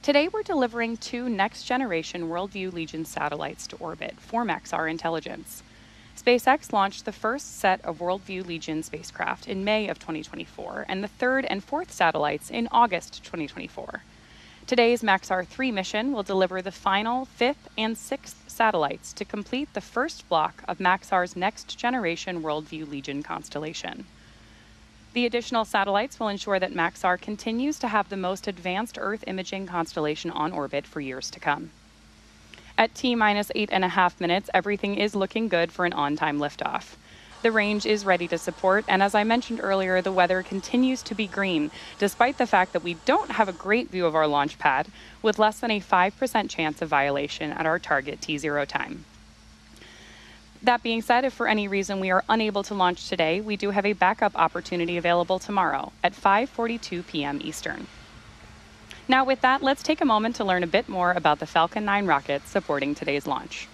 Today, we're delivering two next-generation Worldview Legion satellites to orbit for Maxar intelligence. SpaceX launched the first set of Worldview Legion spacecraft in May of 2024, and the third and fourth satellites in August 2024. Today's Maxar 3 mission will deliver the final fifth and sixth satellites to complete the first block of Maxar's next-generation Worldview Legion constellation. The additional satellites will ensure that Maxar continues to have the most advanced Earth imaging constellation on orbit for years to come. At T-minus 8.5 minutes, everything is looking good for an on-time liftoff. The range is ready to support, and as I mentioned earlier, the weather continues to be green, despite the fact that we don't have a great view of our launch pad, with less than a 5% chance of violation at our target T0 time. That being said, if for any reason we are unable to launch today, we do have a backup opportunity available tomorrow at 5:42 p.m. Eastern. Now with that, let's take a moment to learn a bit more about the Falcon 9 rocket supporting today's launch.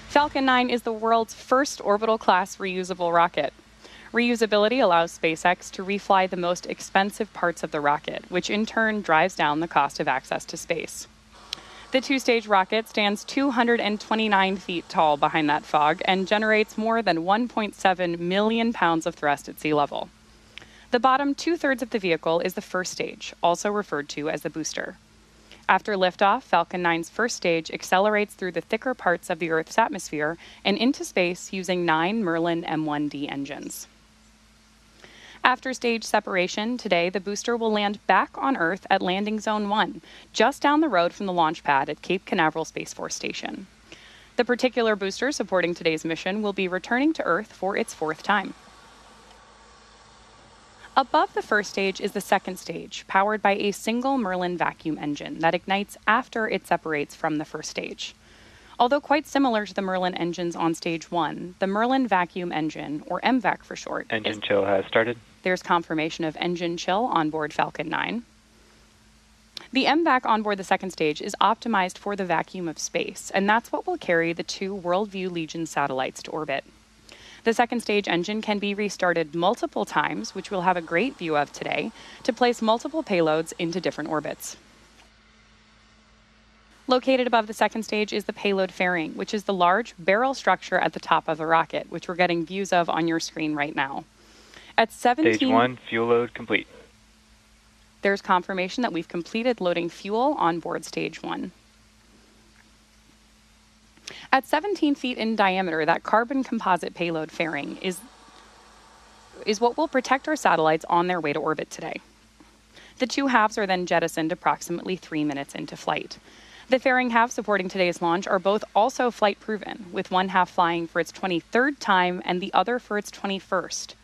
Falcon 9 is the world's first orbital-class reusable rocket. Reusability allows SpaceX to refly the most expensive parts of the rocket, which in turn drives down the cost of access to space. The two-stage rocket stands 229 feet tall behind that fog and generates more than 1.7 million pounds of thrust at sea level. The bottom two-thirds of the vehicle is the first stage, also referred to as the booster. After liftoff, Falcon 9's first stage accelerates through the thicker parts of the Earth's atmosphere and into space using 9 Merlin M1D engines. After stage separation, today the booster will land back on Earth at Landing Zone 1, just down the road from the launch pad at Cape Canaveral Space Force Station. The particular booster supporting today's mission will be returning to Earth for its fourth time. Above the first stage is the second stage, powered by a single Merlin vacuum engine that ignites after it separates from the first stage. Although quite similar to the Merlin engines on stage 1, the Merlin vacuum engine, or MVAC for short, engine chill has started. There's confirmation of engine chill on board Falcon 9. The MVAC on board the second stage is optimized for the vacuum of space, and that's what will carry the two Worldview Legion satellites to orbit. The second stage engine can be restarted multiple times, which we'll have a great view of today, to place multiple payloads into different orbits. Located above the second stage is the payload fairing, which is the large barrel structure at the top of the rocket, which we're getting views of on your screen right now. At 17, Stage 1, fuel load complete. There's confirmation that we've completed loading fuel on board stage 1. At 17 feet in diameter, that carbon composite payload fairing is what will protect our satellites on their way to orbit today. The two halves are then jettisoned approximately 3 minutes into flight. The fairing halves supporting today's launch are both also flight proven, with one half flying for its 23rd time and the other for its 21st.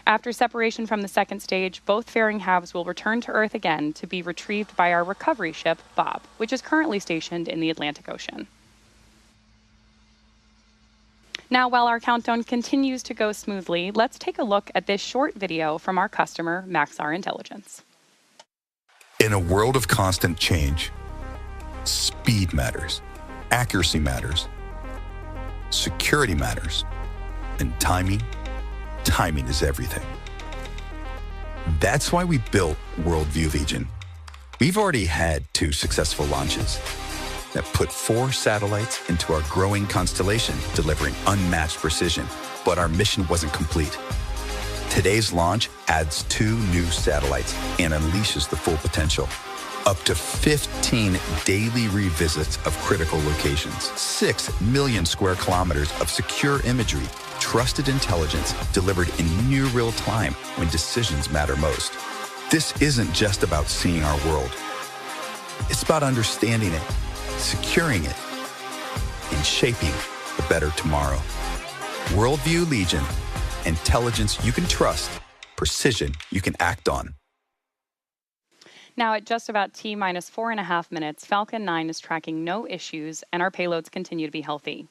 After separation from the second stage, both fairing halves will return to Earth again to be retrieved by our recovery ship, Bob, which is currently stationed in the Atlantic Ocean. Now, while our countdown continues to go smoothly, let's take a look at this short video from our customer, Maxar Intelligence. In a world of constant change, speed matters, accuracy matters, security matters, and timing is everything. That's why we built Worldview Legion. We've already had 2 successful launches that put 4 satellites into our growing constellation, delivering unmatched precision, but our mission wasn't complete. Today's launch adds 2 new satellites and unleashes the full potential. Up to 15 daily revisits of critical locations, 6 million square kilometers of secure imagery, trusted intelligence delivered in near real time when decisions matter most. This isn't just about seeing our world. It's about understanding it, securing it, and shaping a better tomorrow. Worldview Legion, intelligence you can trust, precision you can act on. Now, at just about T-minus 4.5 minutes, Falcon 9 is tracking no issues, and our payloads continue to be healthy.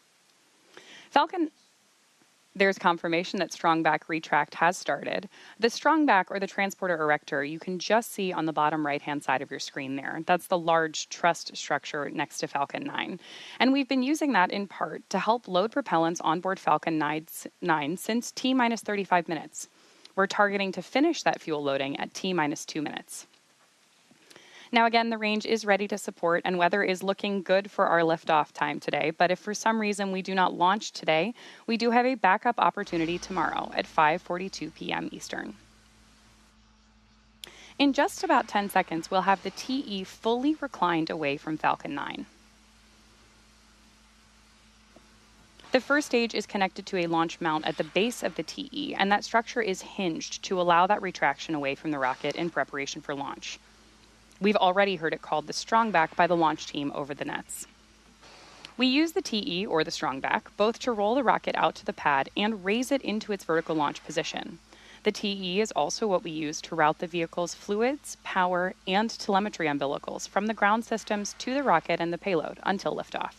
There's confirmation that strongback retract has started. The strongback, or the transporter erector, you can just see on the bottom right-hand side of your screen there. That's the large truss structure next to Falcon 9. And we've been using that in part to help load propellants onboard Falcon 9 since T-minus 35 minutes. We're targeting to finish that fuel loading at T-minus 2 minutes. Now, again, the range is ready to support and weather is looking good for our liftoff time today. But if for some reason we do not launch today, we do have a backup opportunity tomorrow at 5:42 p.m. Eastern. In just about 10 seconds, we'll have the TE fully reclined away from Falcon 9. The first stage is connected to a launch mount at the base of the TE, and that structure is hinged to allow that retraction away from the rocket in preparation for launch. We've already heard it called the strongback by the launch team over the nets. We use the TE, or the strongback, both to roll the rocket out to the pad and raise it into its vertical launch position. The TE is also what we use to route the vehicle's fluids, power, and telemetry umbilicals from the ground systems to the rocket and the payload until liftoff.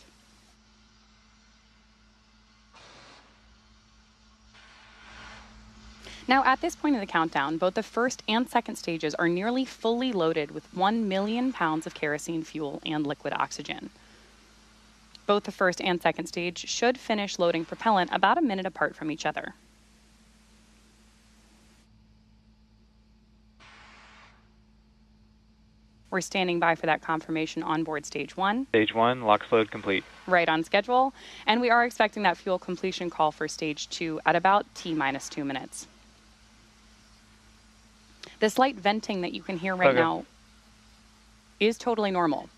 Now, at this point in the countdown, both the first and second stages are nearly fully loaded with 1 million pounds of kerosene fuel and liquid oxygen. Both the first and second stage should finish loading propellant about a minute apart from each other. We're standing by for that confirmation on board stage 1. Stage 1, LOX load complete. Right on schedule. And we are expecting that fuel completion call for stage 2 at about T-minus 2 minutes. The slight venting that you can hear right now is totally normal.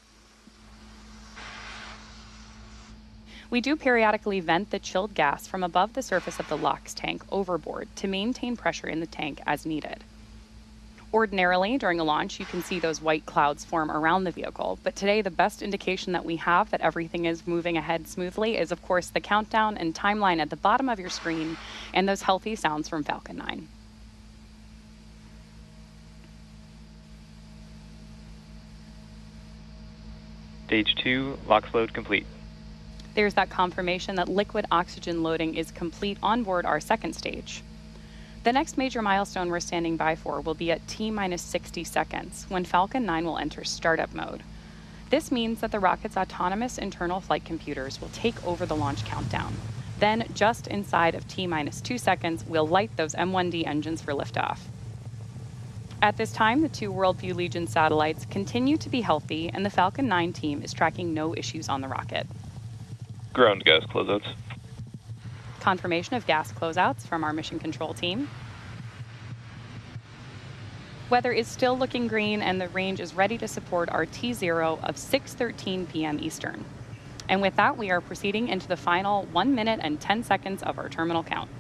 We do periodically vent the chilled gas from above the surface of the LOX tank overboard to maintain pressure in the tank as needed. Ordinarily, during a launch, you can see those white clouds form around the vehicle, but today the best indication that we have that everything is moving ahead smoothly is, of course, the countdown and timeline at the bottom of your screen and those healthy sounds from Falcon 9. Stage 2, LOX load complete. There's that confirmation that liquid oxygen loading is complete on board our second stage. The next major milestone we're standing by for will be at T-minus 60 seconds, when Falcon 9 will enter startup mode. This means that the rocket's autonomous internal flight computers will take over the launch countdown. Then, just inside of T-minus 2 seconds, we'll light those M1D engines for liftoff. At this time, the 2 WorldView Legion satellites continue to be healthy, and the Falcon 9 team is tracking no issues on the rocket. Ground gas closeouts. Confirmation of gas closeouts from our mission control team. Weather is still looking green, and the range is ready to support our T0 of 6:13 p.m. Eastern. And with that, we are proceeding into the final 1 minute and 10 seconds of our terminal count.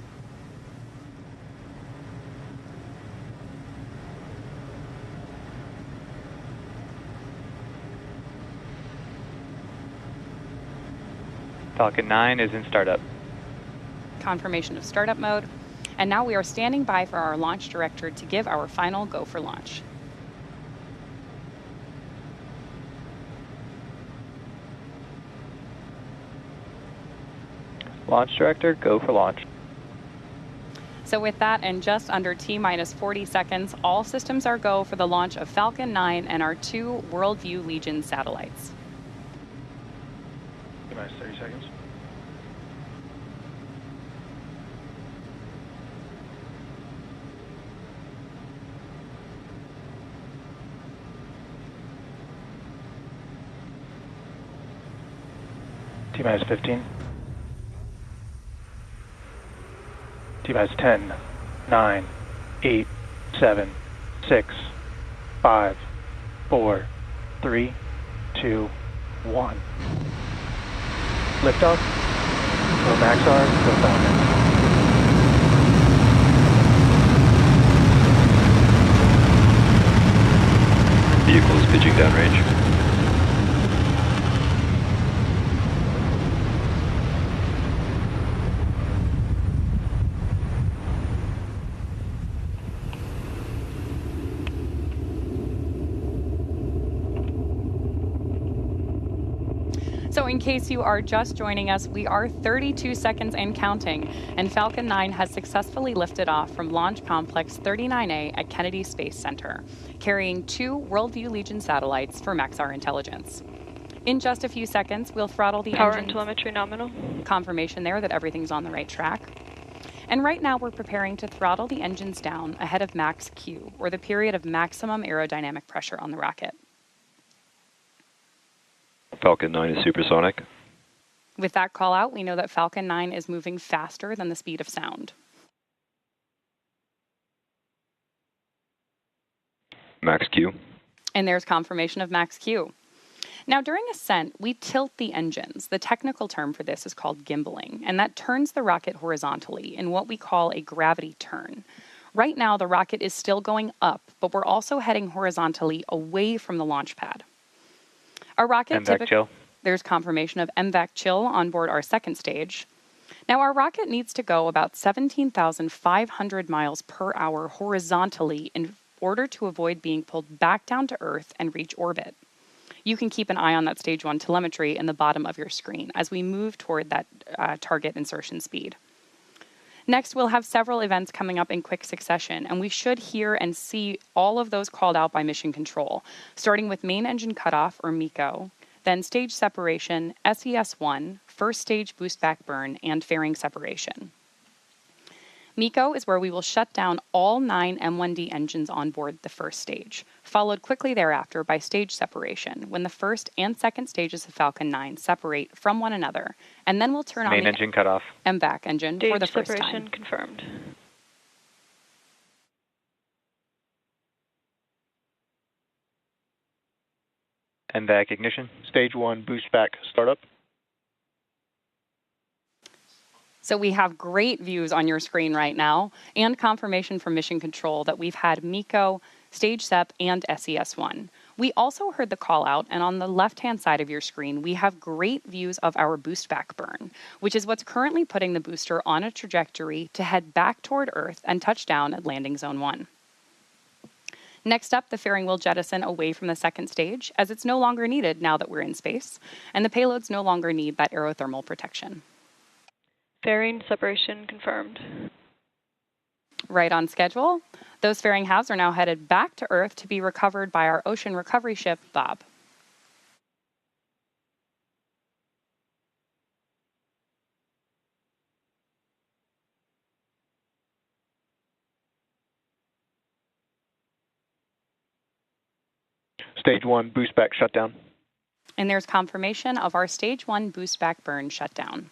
Falcon 9 is in startup. Confirmation of startup mode. And now we are standing by for our launch director to give our final go for launch. Launch director, go for launch. So with that, and just under T-minus 40 seconds, all systems are go for the launch of Falcon 9 and our 2 WorldView Legion satellites. T-minus 30 seconds. T-minus 15. T-minus 10, 9, 8, 7, 6, 5, 4, 3, 2, 1. Liftoff. Go Maxar, go Falcon. Vehicle is pitching downrange. So in case you are just joining us, we are 32 seconds and counting, and Falcon 9 has successfully lifted off from Launch Complex 39A at Kennedy Space Center, carrying 2 WorldView Legion satellites for Maxar intelligence. In just a few seconds, we'll throttle the Power engine. and telemetry nominal. Confirmation there that everything's on the right track. And right now we're preparing to throttle the engines down ahead of max Q, or the period of maximum aerodynamic pressure on the rocket. Falcon 9 is supersonic. With that call out, we know that Falcon 9 is moving faster than the speed of sound. Max Q. And there's confirmation of max Q. Now, during ascent, we tilt the engines. The technical term for this is called gimbaling, and that turns the rocket horizontally in what we call a gravity turn. Right now, the rocket is still going up, but we're also heading horizontally away from the launch pad. Our rocket There's confirmation of MVAC chill on board our second stage. Now, our rocket needs to go about 17,500 miles per hour horizontally in order to avoid being pulled back down to Earth and reach orbit. You can keep an eye on that stage 1 telemetry in the bottom of your screen as we move toward that target insertion speed. Next, we'll have several events coming up in quick succession, and we should hear and see all of those called out by Mission Control, starting with main engine cutoff, or MECO, then stage separation, SES-1, first stage boostback burn, and fairing separation. MECO is where we will shut down all 9 M1D engines on board the first stage, followed quickly thereafter by stage separation, when the first and second stages of Falcon 9 separate from one another, and then we'll turn on Main engine cutoff. MVAC engine for the first Stage time. separation confirmed. MVAC ignition. Stage 1 boostback startup. So we have great views on your screen right now and confirmation from Mission Control that we've had MECO, Stage SEP, and SES-1. We also heard the call out, and on the left-hand side of your screen, we have great views of our boostback burn, which is what's currently putting the booster on a trajectory to head back toward Earth and touch down at landing zone 1. Next up, the fairing will jettison away from the second stage, as it's no longer needed now that we're in space, and the payloads no longer need that aerothermal protection. Fairing separation confirmed. Right on schedule. Those fairing halves are now headed back to Earth to be recovered by our ocean recovery ship, Bob. Stage 1 boostback shutdown. And there's confirmation of our Stage 1 boostback burn shutdown.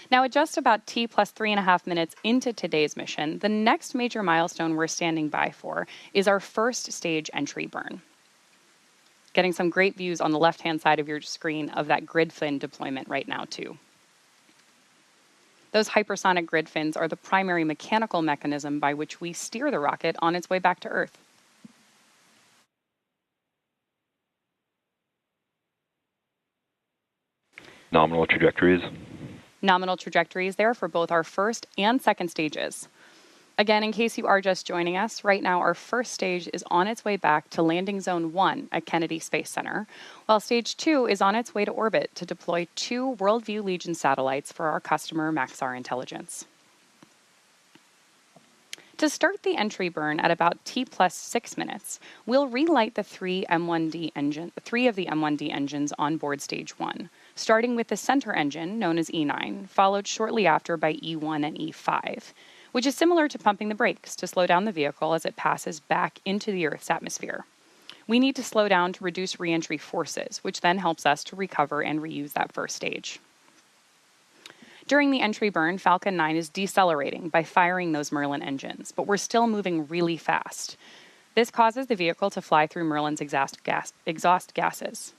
Now, at just about T plus 3.5 minutes into today's mission, the next major milestone we're standing by for is our first stage entry burn. Getting some great views on the left-hand side of your screen of that grid fin deployment right now, too. Those hypersonic grid fins are the primary mechanical mechanism by which we steer the rocket on its way back to Earth. Nominal trajectories. Nominal trajectories there for both our first and second stages. Again, in case you are just joining us, right now our first stage is on its way back to landing zone 1 at Kennedy Space Center, while stage 2 is on its way to orbit to deploy 2 Worldview Legion satellites for our customer Maxar intelligence. To start the entry burn at about T plus 6 minutes, we'll relight the 3 of the M1D engines on board stage 1, starting with the center engine, known as E9, followed shortly after by E1 and E5, which is similar to pumping the brakes to slow down the vehicle as it passes back into the Earth's atmosphere. We need to slow down to reduce reentry forces, which then helps us to recover and reuse that first stage. During the entry burn, Falcon 9 is decelerating by firing those Merlin engines, but we're still moving really fast. This causes the vehicle to fly through Merlin's exhaust gases.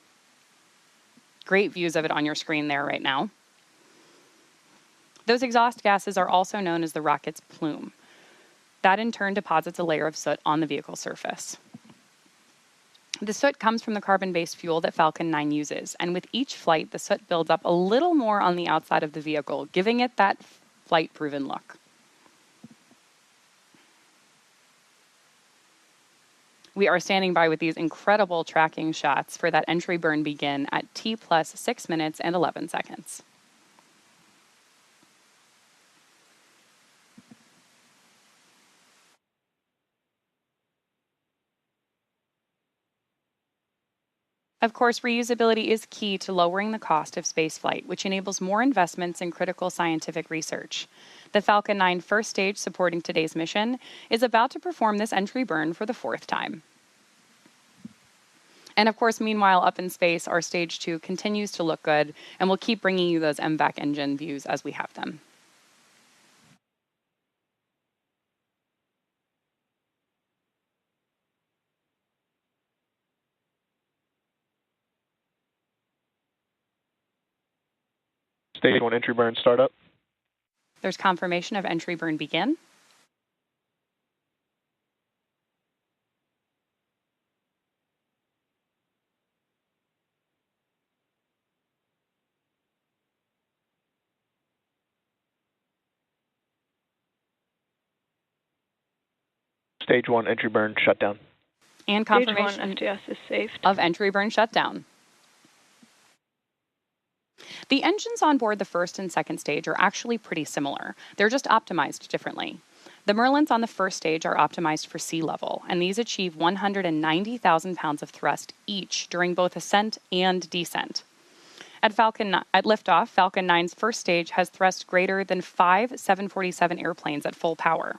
Great views of it on your screen there right now. Those exhaust gases are also known as the rocket's plume. That in turn deposits a layer of soot on the vehicle surface. The soot comes from the carbon-based fuel that Falcon 9 uses, and with each flight, the soot builds up a little more on the outside of the vehicle, giving it that flight-proven look. We are standing by with these incredible tracking shots for that entry burn begin at T plus 6 minutes and 11 seconds. Of course, reusability is key to lowering the cost of spaceflight, which enables more investments in critical scientific research. The Falcon 9 first stage supporting today's mission is about to perform this entry burn for the 4th time. And of course, meanwhile, up in space, our Stage 2 continues to look good, and we'll keep bringing you those MVAC engine views as we have them. Stage 1 entry burn startup. There's confirmation of entry burn begin. Stage 1 entry burn shutdown. And Stage 1 confirmation FTS is saved. of entry burn shutdown. The engines on board the first and second stage are actually pretty similar. They're just optimized differently. The Merlins on the first stage are optimized for sea level, and these achieve 190,000 pounds of thrust each during both ascent and descent. At liftoff, Falcon 9's first stage has thrust greater than 5 747 airplanes at full power.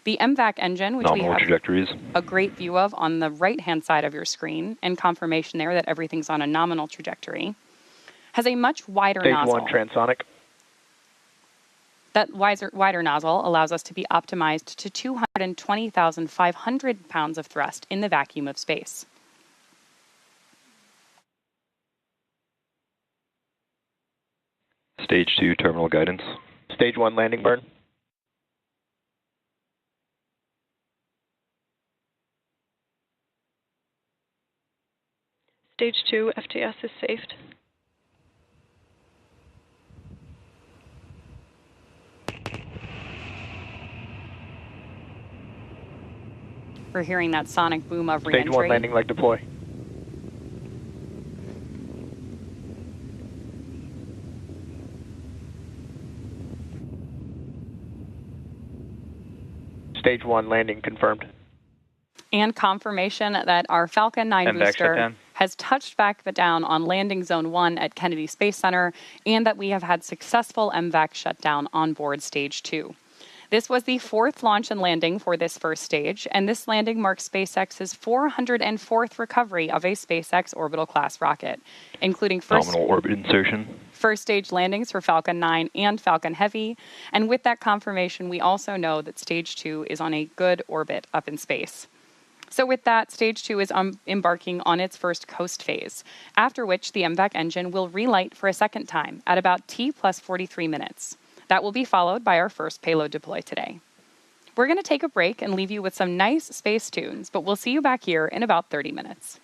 The MVAC engine, which Nominal we have trajectories. a great view of on the right-hand side of your screen, and confirmation there that everything's on a nominal trajectory, has a much wider Stage nozzle. 1 transonic. That wider nozzle allows us to be optimized to 220,500 pounds of thrust in the vacuum of space. Stage 2 terminal guidance. Stage 1 landing burn. Stage 2 FTS is saved. We're hearing that sonic boom of Stage re-entry. 1 landing leg deploy. Stage 1 landing confirmed. And confirmation that our Falcon 9 MVAC booster shutdown. has touched back down on landing zone 1 at Kennedy Space Center, and that we have had successful MVAC shutdown on board Stage 2. This was the 4th launch and landing for this first stage, and this landing marks SpaceX's 404th recovery of a SpaceX orbital class rocket, including Nominal orbit insertion. first stage landings for Falcon 9 and Falcon Heavy. And with that confirmation, we also know that Stage 2 is on a good orbit up in space. So with that, Stage 2 is embarking on its first coast phase, after which the MVAC engine will relight for a second time at about T plus 43 minutes. That will be followed by our first payload deploy today. We're going to take a break and leave you with some nice space tunes, but we'll see you back here in about 30 minutes.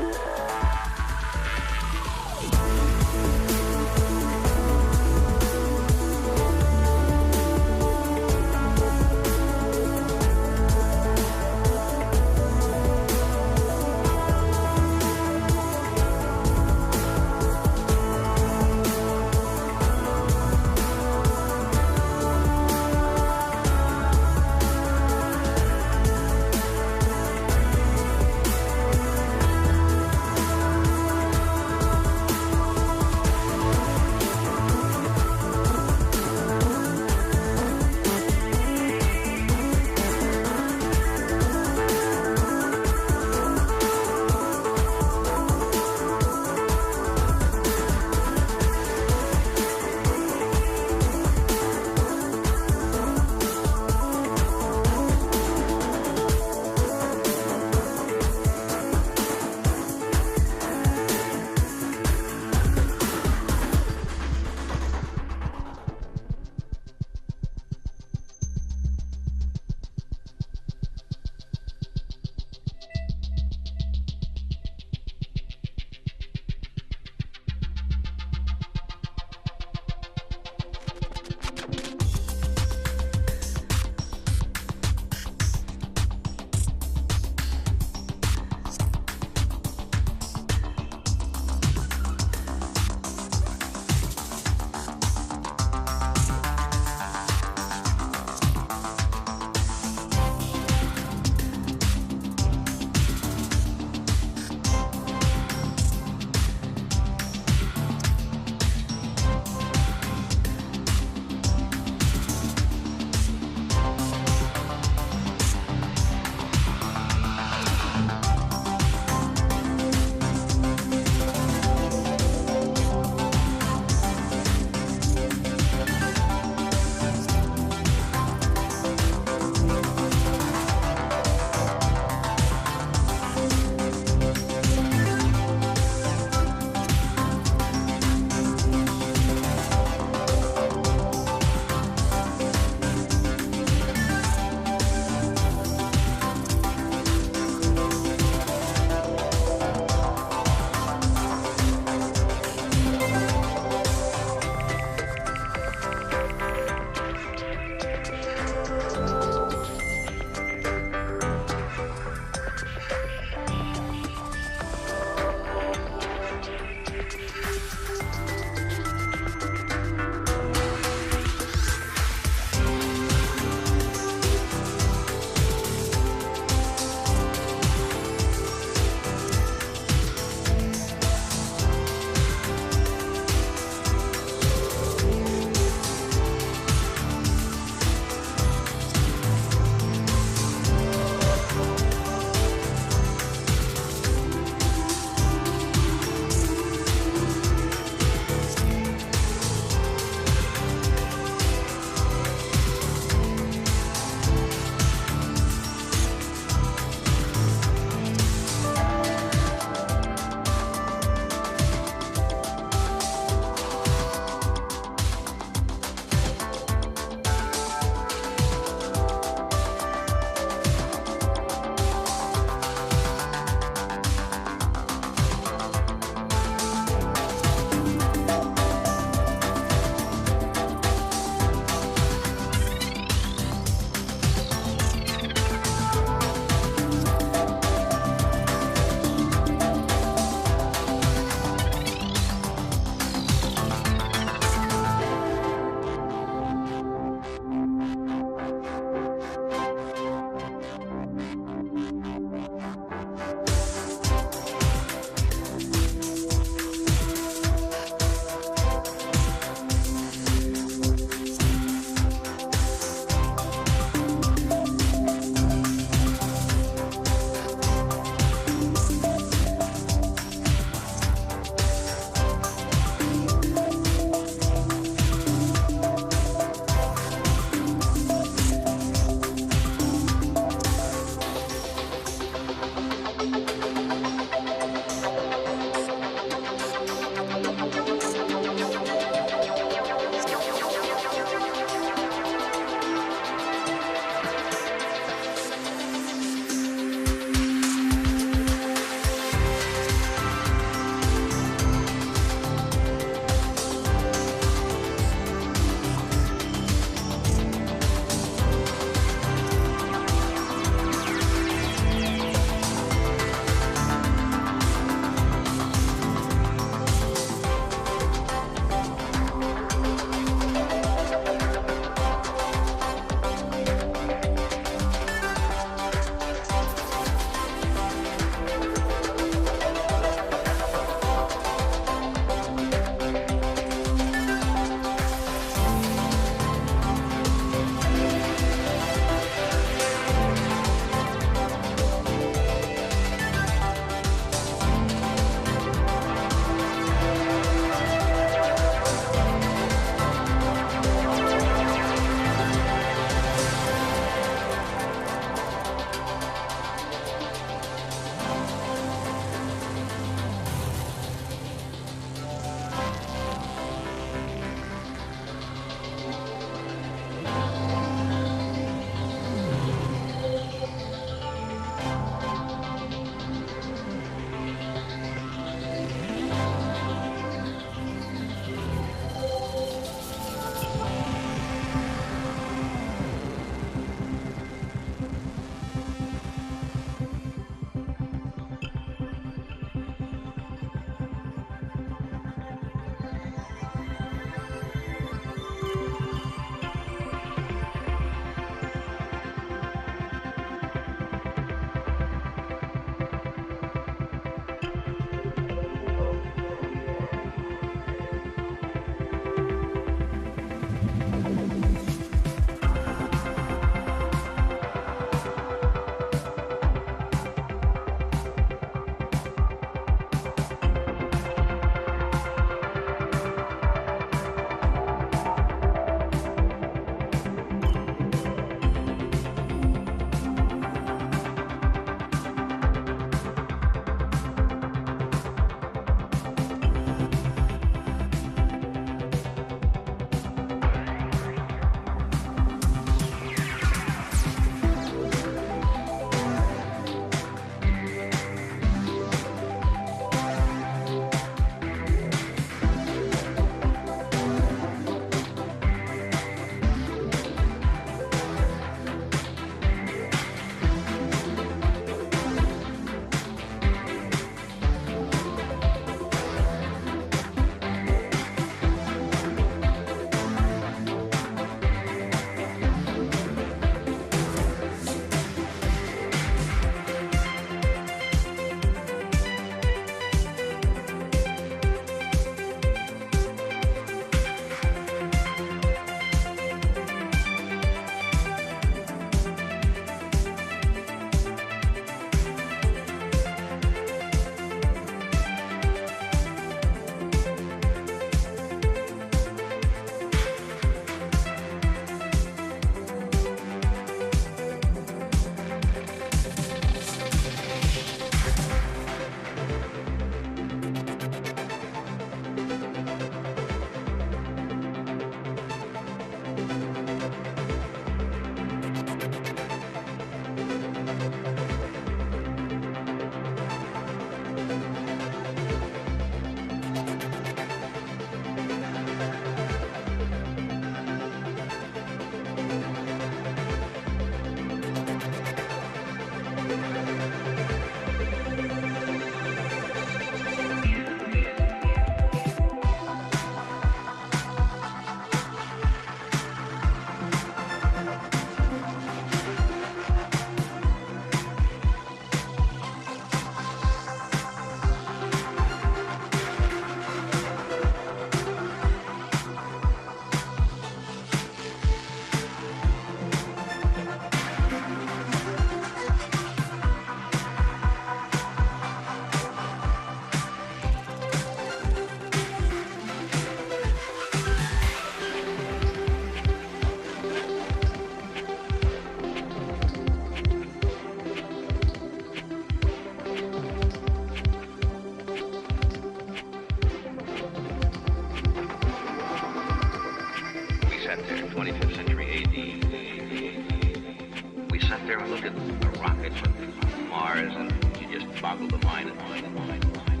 sat there and looked at the rockets from Mars, and you just boggled the mind and mind and mind and mind.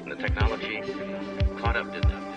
And the technology caught up, didn't it?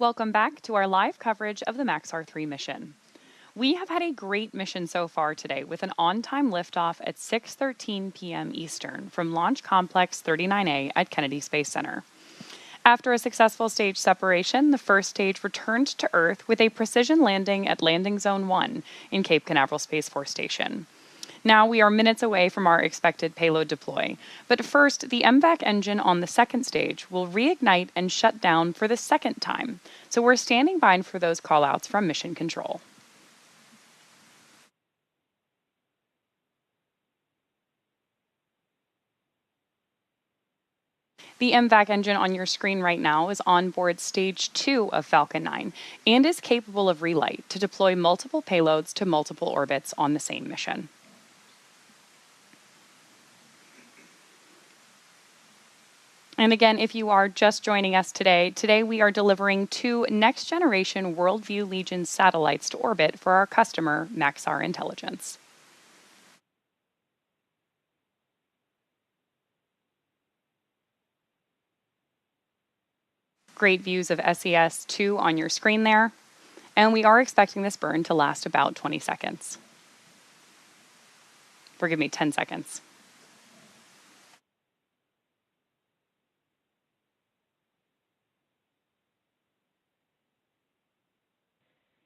Welcome back to our live coverage of the Maxar 3 mission. We have had a great mission so far today with an on-time liftoff at 6:13 p.m. Eastern from Launch Complex 39A at Kennedy Space Center. After a successful stage separation, the first stage returned to Earth with a precision landing at Landing Zone 1 in Cape Canaveral Space Force Station. Now we are minutes away from our expected payload deploy, but first, the MVAC engine on the second stage will reignite and shut down for the second time, so we're standing by for those callouts from Mission Control. The MVAC engine on your screen right now is on board Stage 2 of Falcon 9 and is capable of relight to deploy multiple payloads to multiple orbits on the same mission. And again, if you are just joining us today we are delivering 2 next-generation Worldview Legion satellites to orbit for our customer, Maxar Intelligence. Great views of SES-2 on your screen there, and we are expecting this burn to last about 20 seconds. Forgive me, 10 seconds.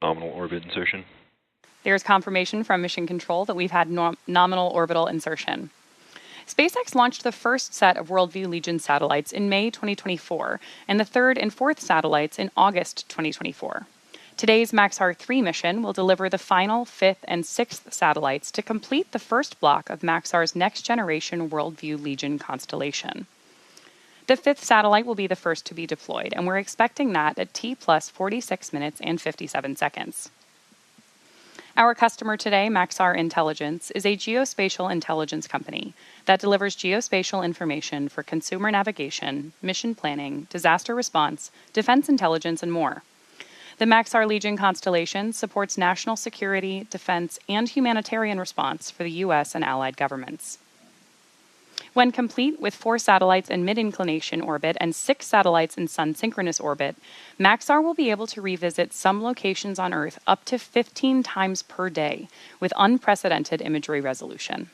Nominal orbit insertion. There's confirmation from Mission Control that we've had nominal orbital insertion. SpaceX launched the first set of Worldview Legion satellites in May 2024, and the third and fourth satellites in August 2024. Today's Maxar 3 mission will deliver the final fifth and sixth satellites to complete the first block of Maxar's next-generation Worldview Legion constellation. The fifth satellite will be the first to be deployed, and we're expecting that at T plus 46 minutes and 57 seconds. Our customer today, Maxar Intelligence, is a geospatial intelligence company that delivers geospatial information for consumer navigation, mission planning, disaster response, defense intelligence, and more. The Maxar Legion constellation supports national security, defense, and humanitarian response for the U.S. and allied governments. When complete with 4 satellites in mid-inclination orbit and 6 satellites in sun-synchronous orbit, Maxar will be able to revisit some locations on Earth up to 15 times per day with unprecedented imagery resolution.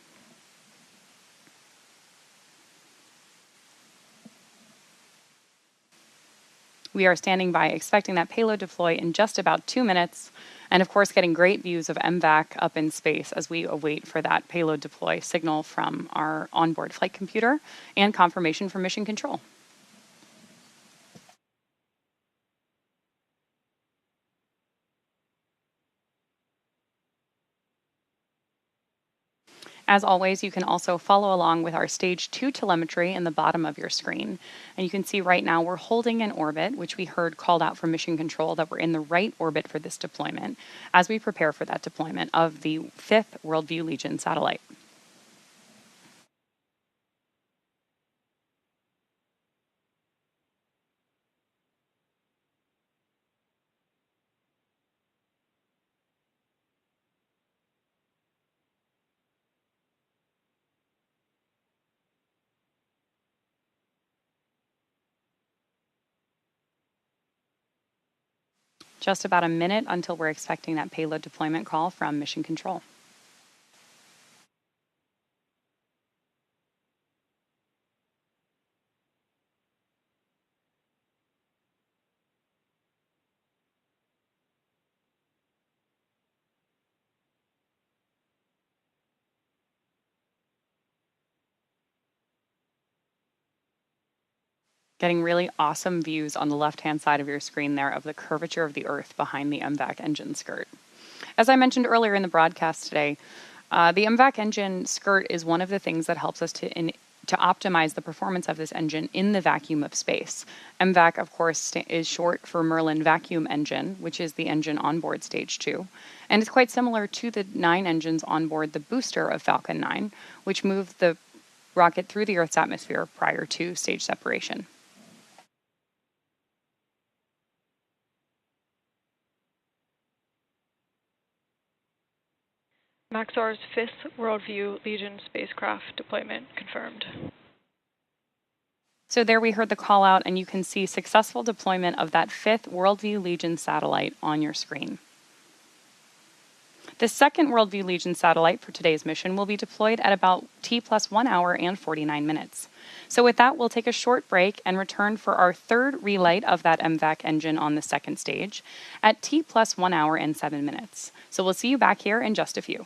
We are standing by expecting that payload deploy in just about 2 minutes, and of course getting great views of MVAC up in space as we await for that payload deploy signal from our onboard flight computer and confirmation from Mission Control. As always, you can also follow along with our Stage 2 telemetry in the bottom of your screen. And you can see right now we're holding an orbit, which we heard called out from Mission Control that we're in the right orbit for this deployment as we prepare for that deployment of the 5th Worldview Legion satellite. Just about a minute until we're expecting that payload deployment call from Mission Control. Getting really awesome views on the left-hand side of your screen there of the curvature of the Earth behind the MVAC engine skirt. As I mentioned earlier in the broadcast today, the MVAC engine skirt is one of the things that helps us to optimize the performance of this engine in the vacuum of space. MVAC, of course, is short for Merlin Vacuum Engine, which is the engine on board Stage 2. And it's quite similar to the 9 engines on board the booster of Falcon 9, which moved the rocket through the Earth's atmosphere prior to stage separation. Maxar's 5th Worldview Legion spacecraft deployment confirmed. So there we heard the call out, and you can see successful deployment of that 5th Worldview Legion satellite on your screen. The second Worldview Legion satellite for today's mission will be deployed at about T+1 hour and 49 minutes. So with that, we'll take a short break and return for our third relight of that MVAC engine on the second stage at T+1 hour and 7 minutes. So we'll see you back here in just a few.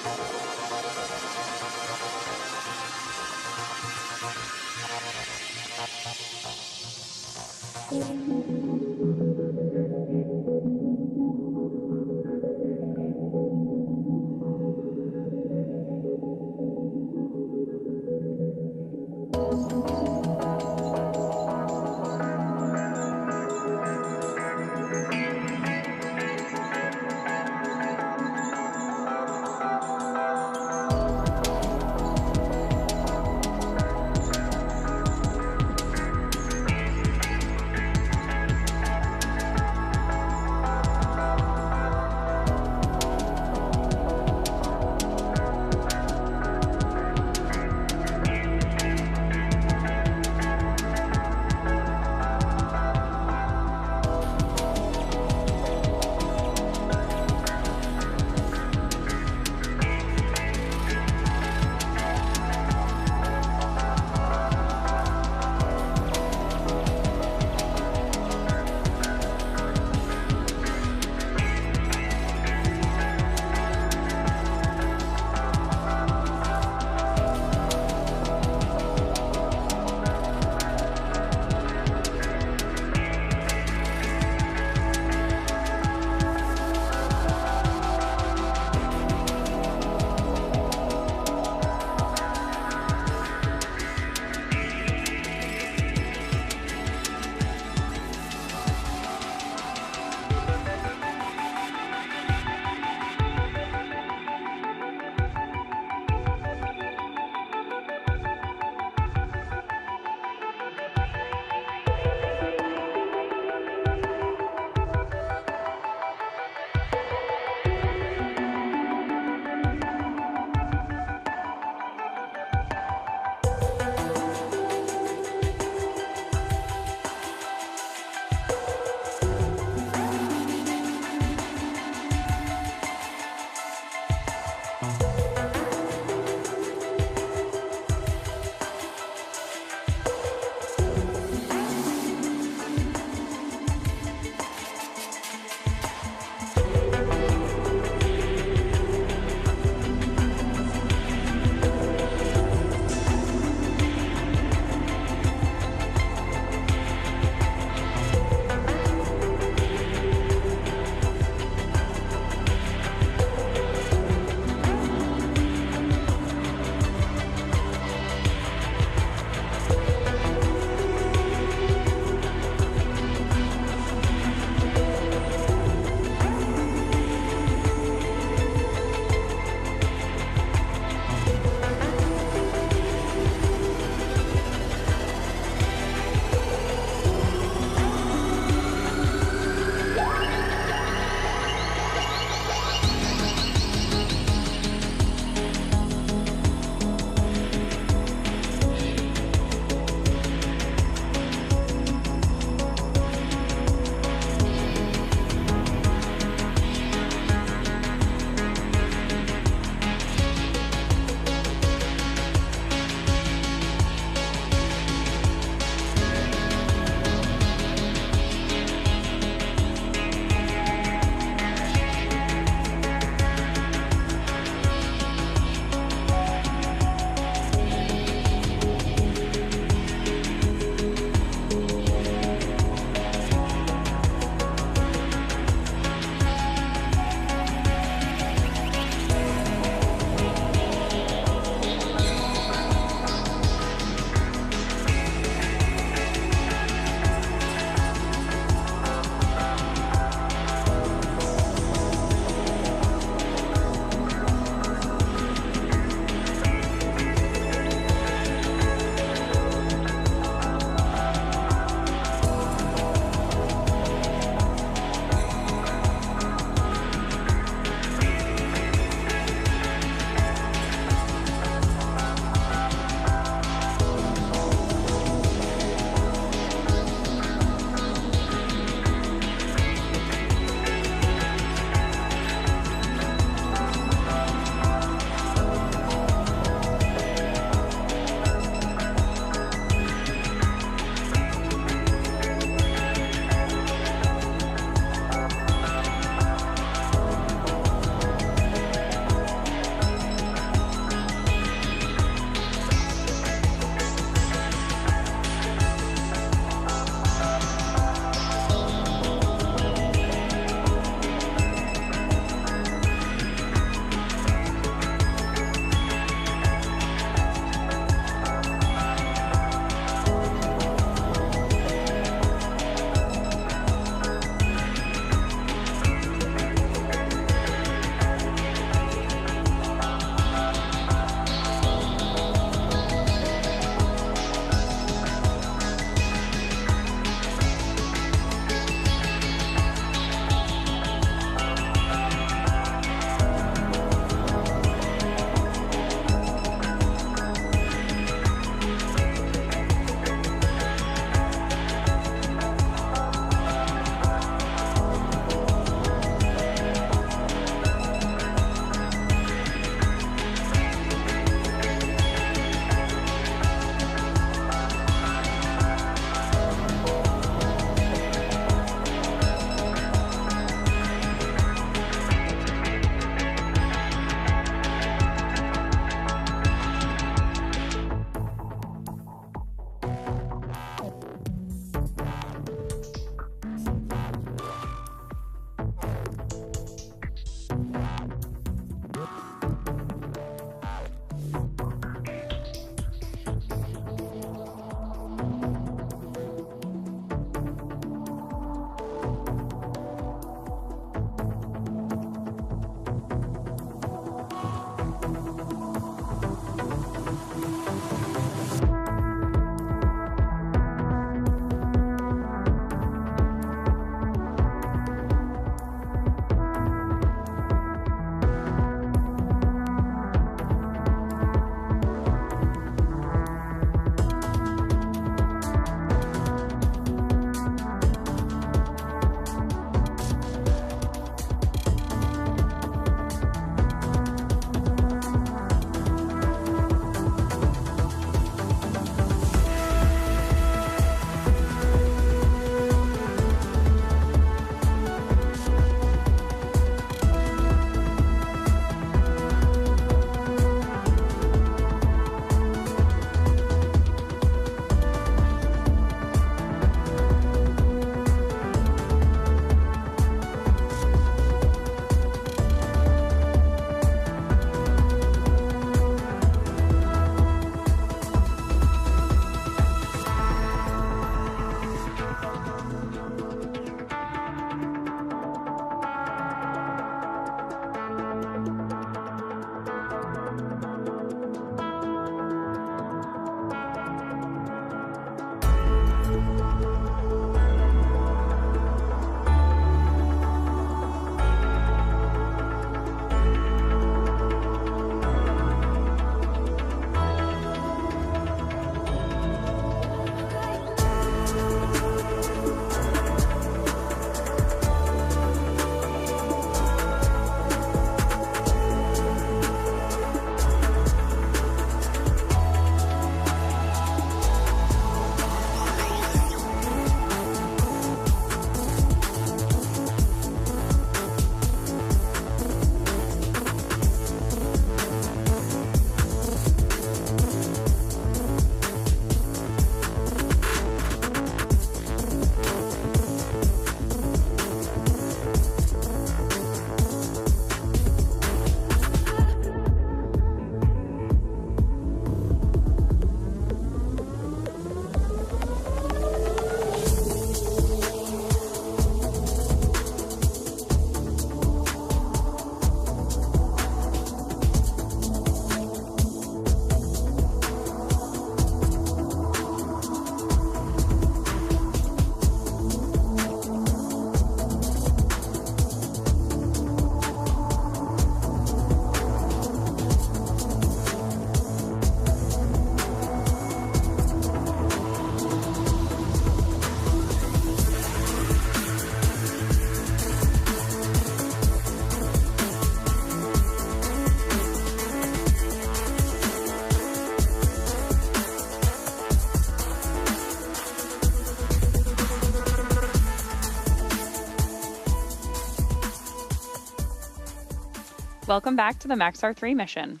Welcome back to the Maxar 3 mission.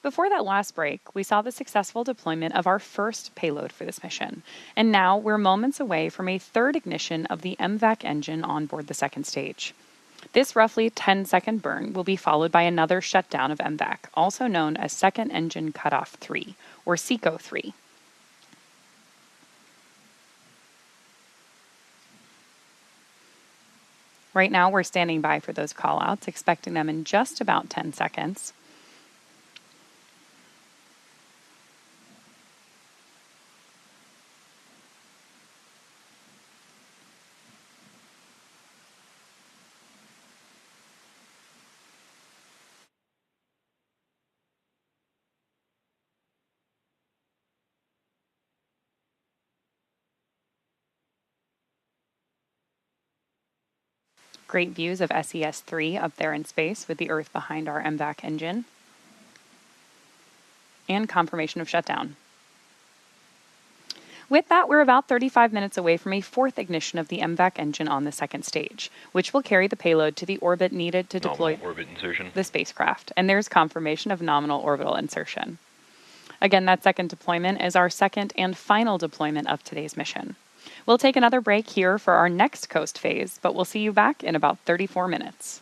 Before that last break, we saw the successful deployment of our first payload for this mission, and now we're moments away from a third ignition of the MVAC engine on board the second stage. This roughly 10-second burn will be followed by another shutdown of MVAC, also known as Second Engine Cutoff 3, or SECO 3. Right now, we're standing by for those callouts, expecting them in just about 10 seconds. Great views of SES-3 up there in space with the Earth behind our MVAC engine. And confirmation of shutdown. With that, we're about 35 minutes away from a fourth ignition of the MVAC engine on the second stage, which will carry the payload to the orbit needed to deploy Orbit insertion. the spacecraft. And there's confirmation of nominal orbital insertion. Again, that second deployment is our second and final deployment of today's mission. We'll take another break here for our next coast phase, but we'll see you back in about 34 minutes.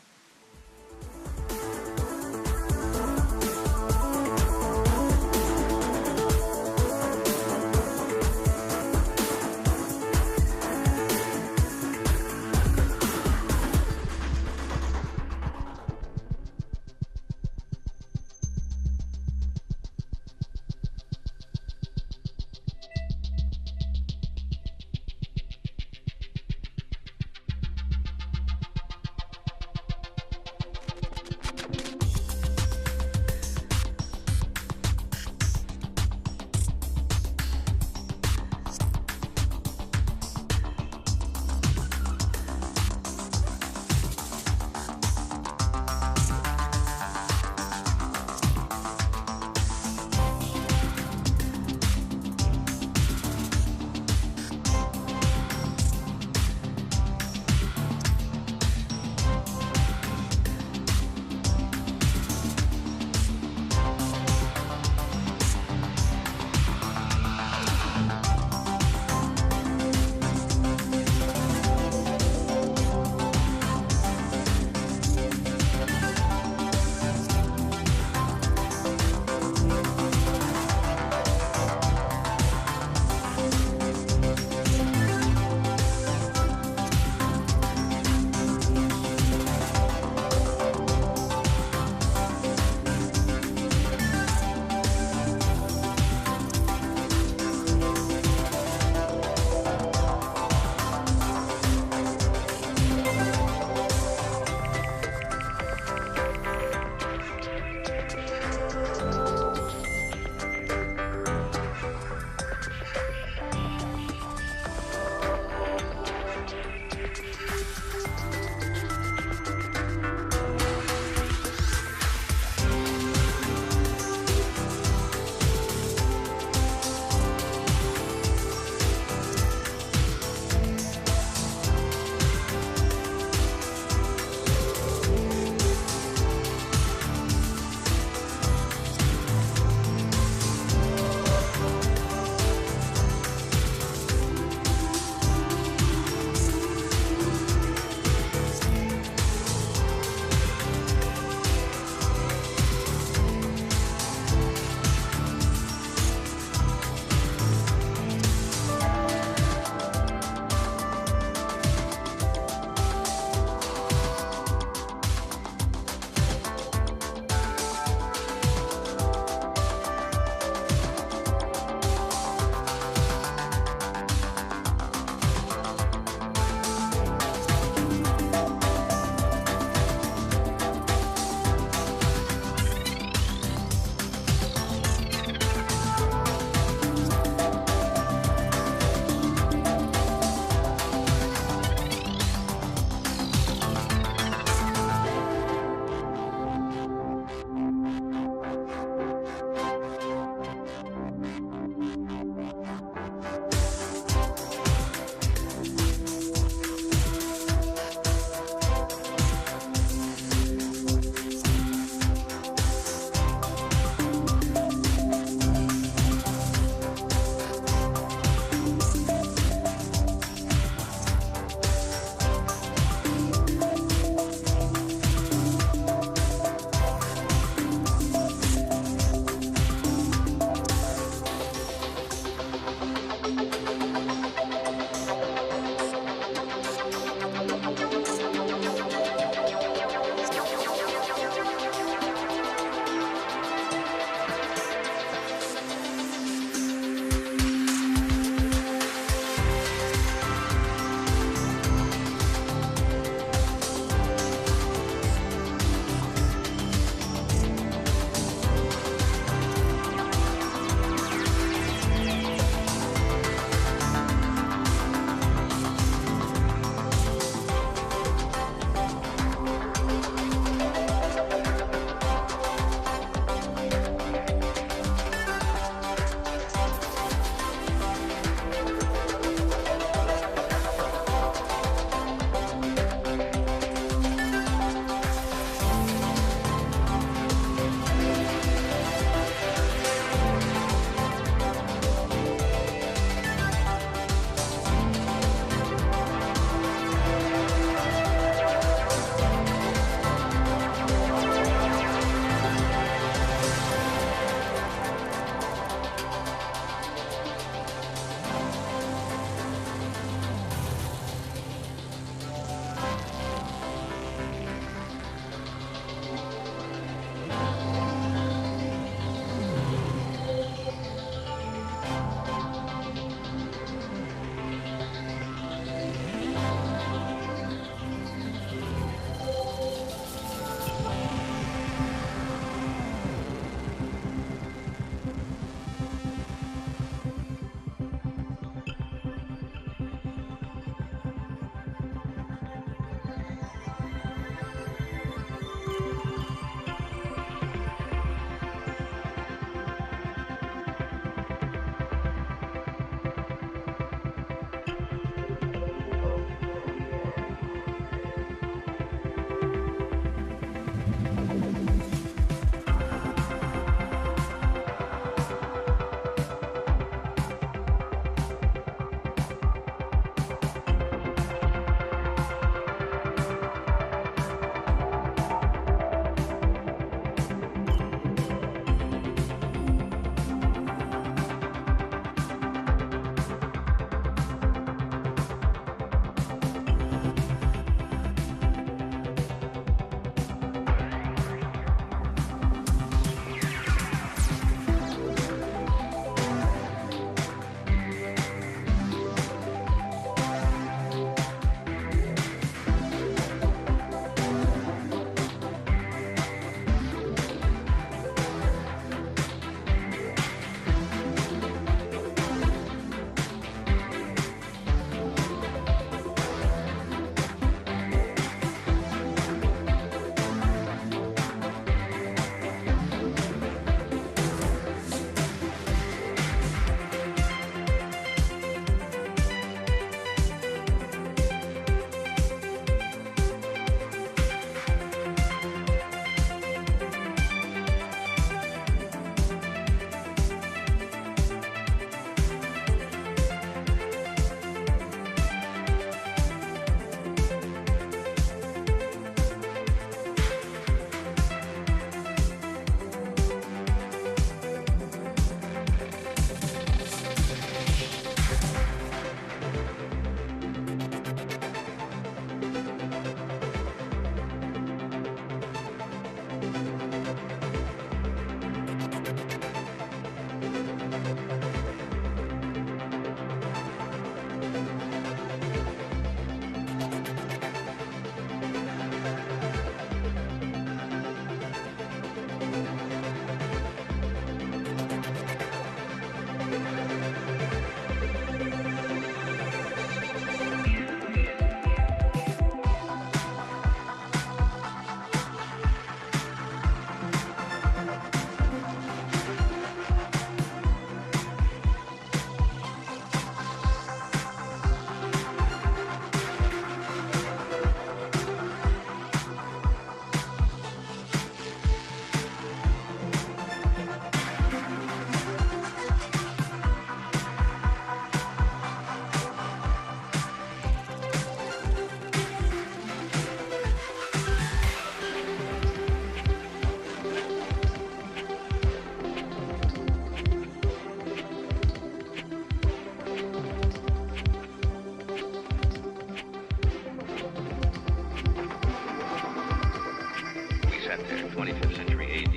25th century AD.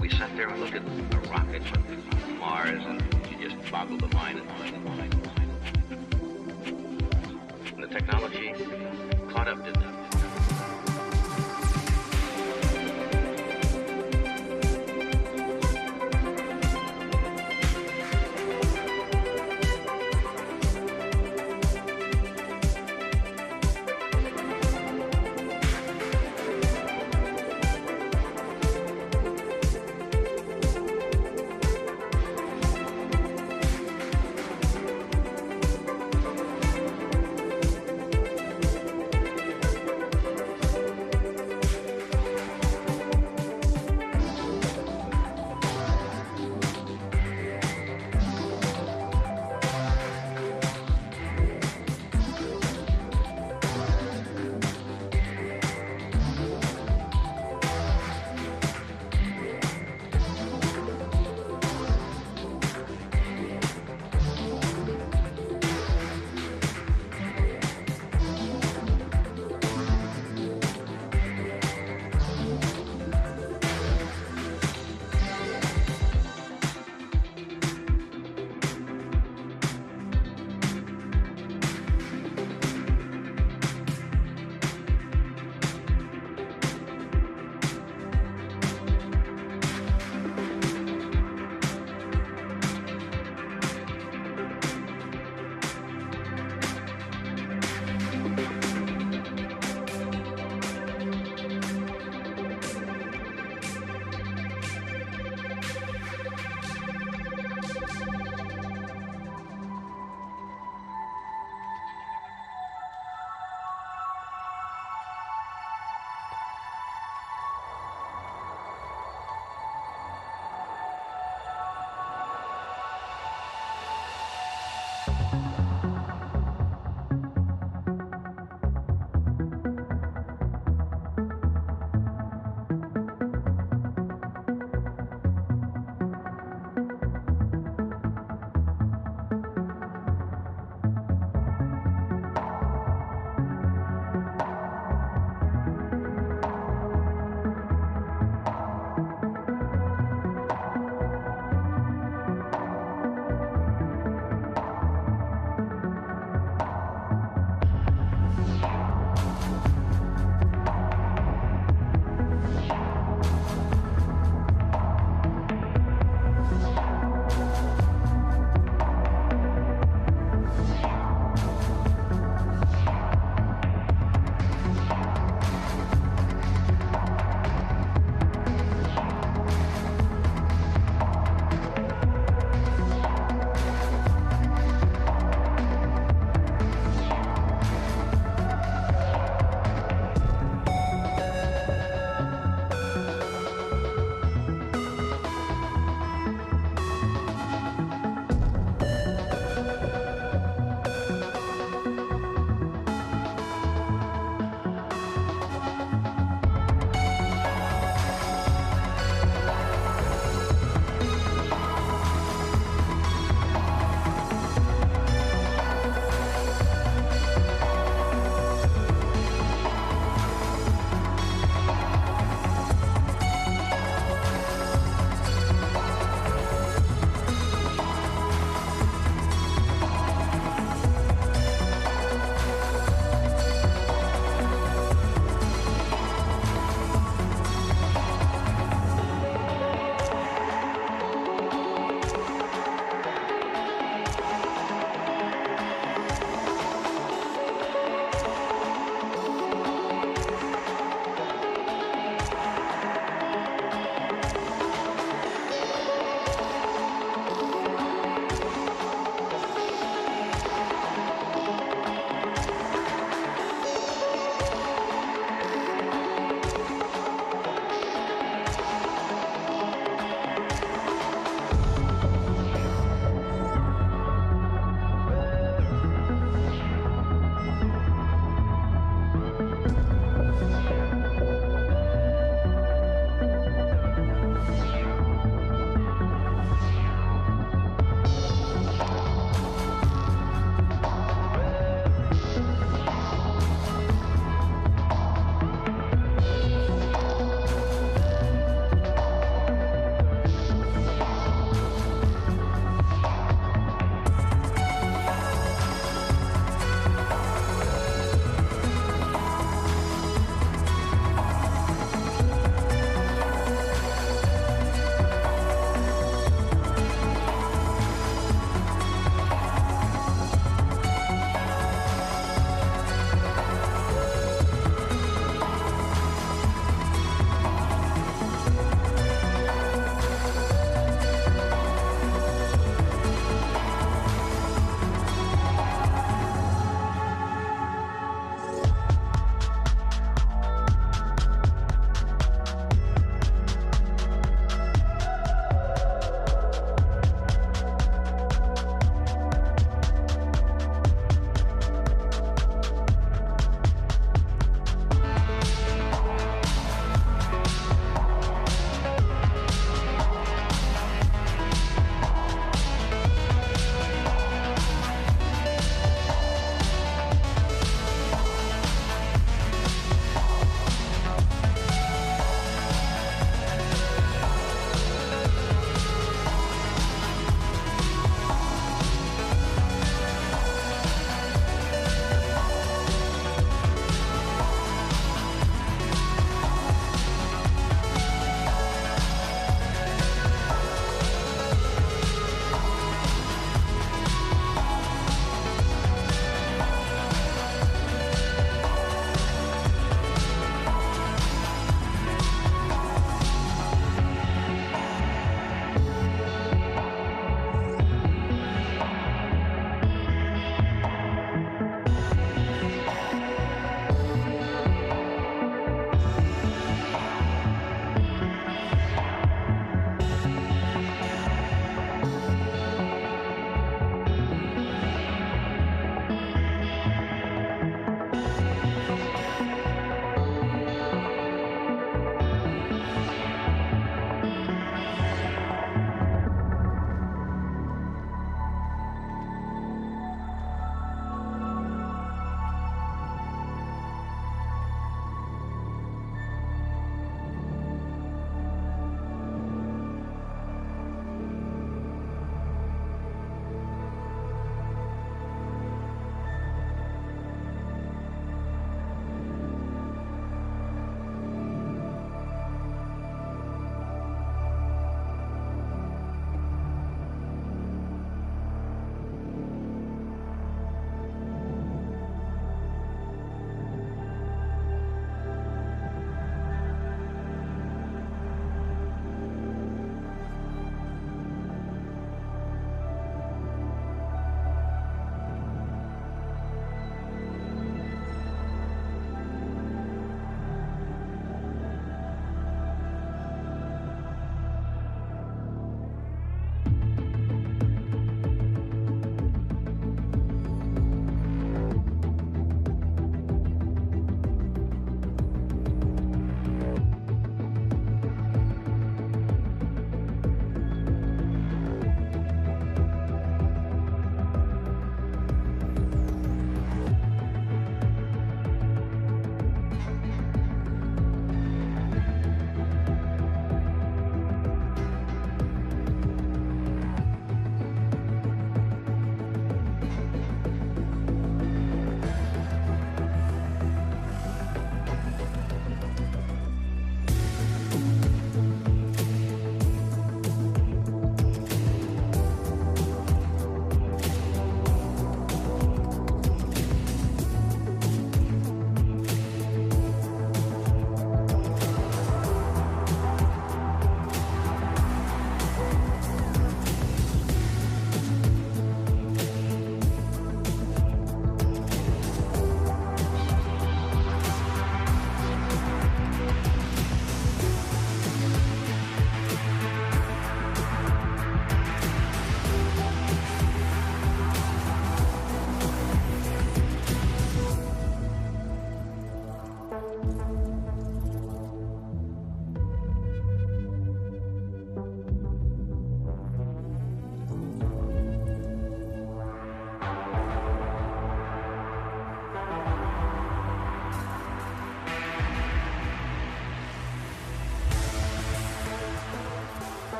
We sat there and looked at a rocket from Mars, and you just boggled the mind. And the technology caught up, didn't it?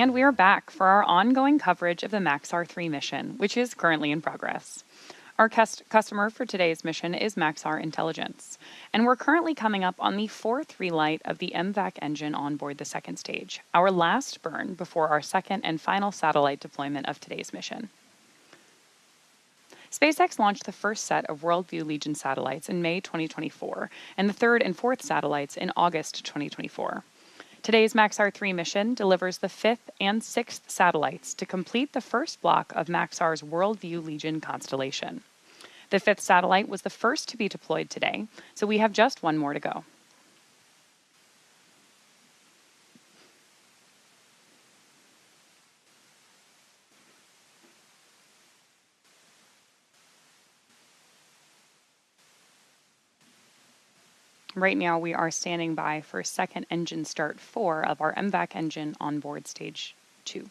And we are back for our ongoing coverage of the Maxar 3 mission, which is currently in progress. Our customer for today's mission is Maxar Intelligence, and we're currently coming up on the fourth relight of the MVAC engine on board the second stage, our last burn before our second and final satellite deployment of today's mission. SpaceX launched the first set of WorldView Legion satellites in May 2024, and the third and fourth satellites in August 2024. Today's Maxar 3 mission delivers the fifth and sixth satellites to complete the first block of Maxar's WorldView Legion constellation. The fifth satellite was the first to be deployed today, so we have just one more to go. Right now, we are standing by for second engine start 4 of our MVAC engine on board stage 2.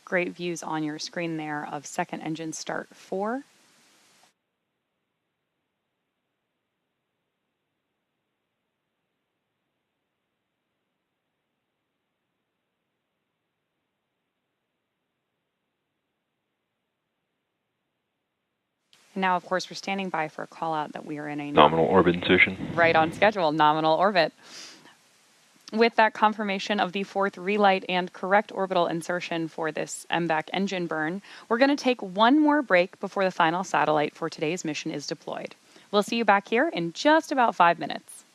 Great views on your screen there of second engine start 4. And now, of course, we're standing by for a call out that we are in a Nominal orbit insertion. Right on schedule, nominal orbit. With that confirmation of the fourth relight and correct orbital insertion for this MVAC engine burn, we're going to take one more break before the final satellite for today's mission is deployed. We'll see you back here in just about 5 minutes.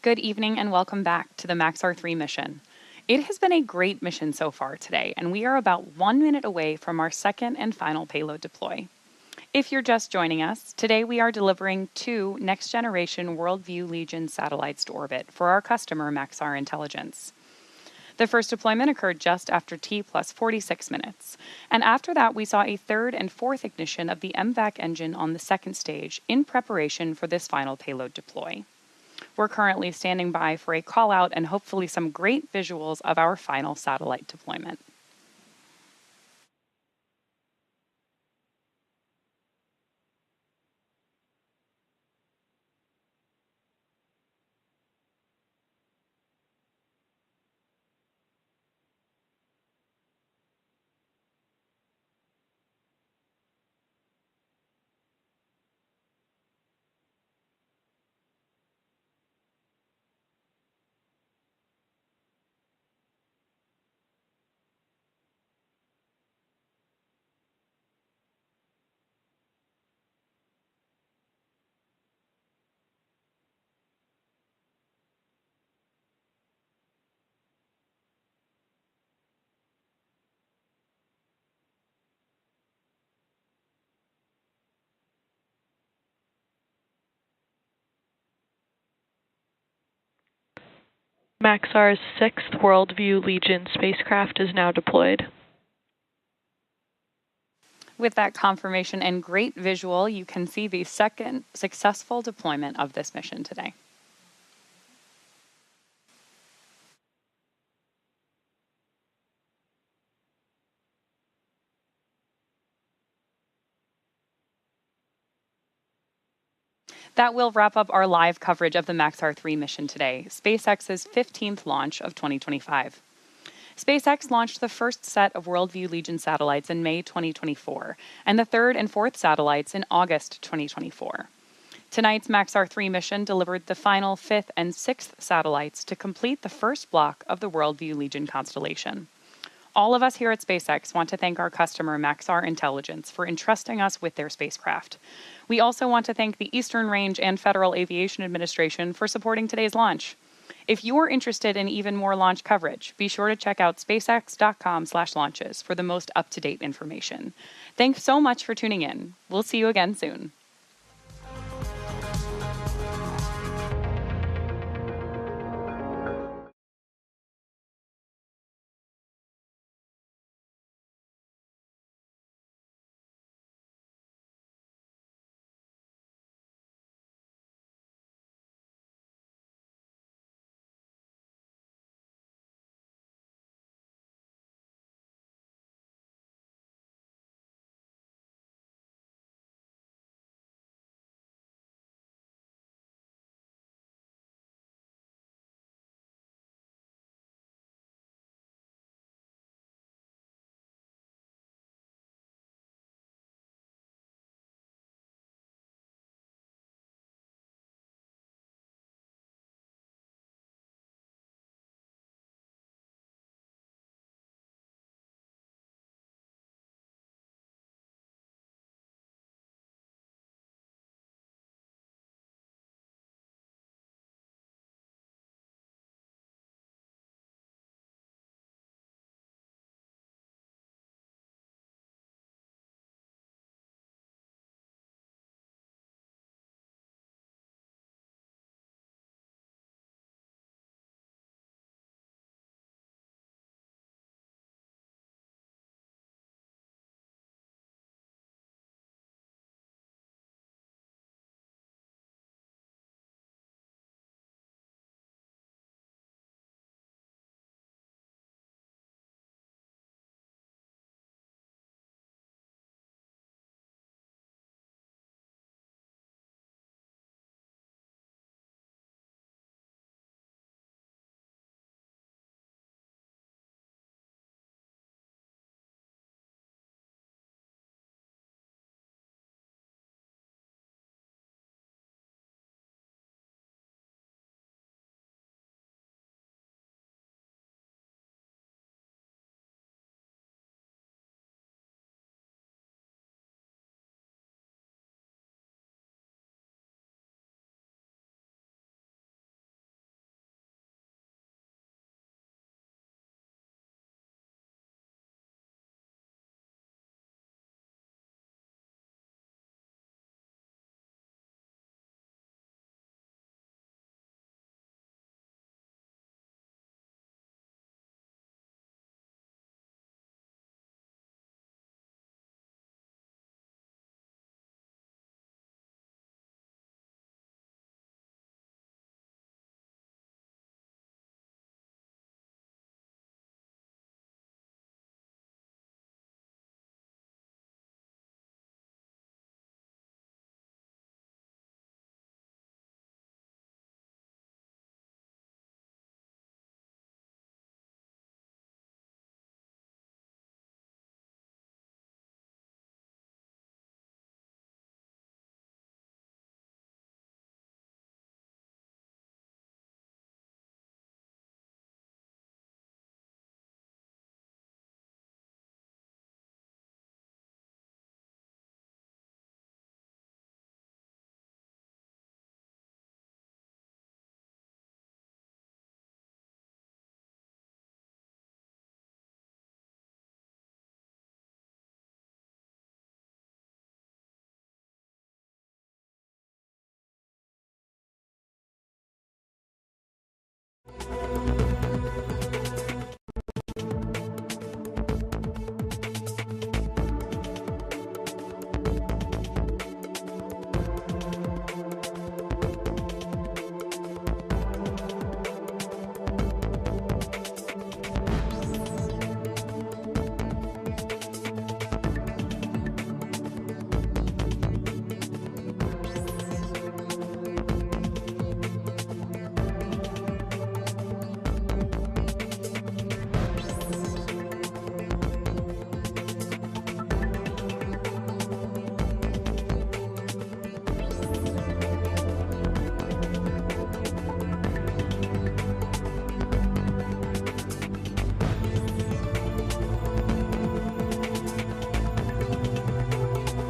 Good evening and welcome back to the Maxar 3 mission. It has been a great mission so far today, and we are about 1 minute away from our second and final payload deploy. If you're just joining us, today we are delivering 2 next-generation Worldview Legion satellites to orbit for our customer Maxar Intelligence. The first deployment occurred just after T plus 46 minutes, and after that we saw a third and fourth ignition of the MVAC engine on the second stage in preparation for this final payload deploy. We're currently standing by for a call out and hopefully some great visuals of our final satellite deployment. Maxar's 6th Worldview Legion spacecraft is now deployed. With that confirmation and great visual, you can see the second successful deployment of this mission today. That will wrap up our live coverage of the Maxar 3 mission today, SpaceX's 15th launch of 2025. SpaceX launched the first set of Worldview Legion satellites in May 2024, and the third and fourth satellites in August 2024. Tonight's Maxar 3 mission delivered the final fifth and sixth satellites to complete the first block of the Worldview Legion constellation. All of us here at SpaceX want to thank our customer Maxar Intelligence for entrusting us with their spacecraft. We also want to thank the Eastern Range and Federal Aviation Administration for supporting today's launch. If you're interested in even more launch coverage, be sure to check out spacex.com/launches for the most up-to-date information. Thanks so much for tuning in. We'll see you again soon.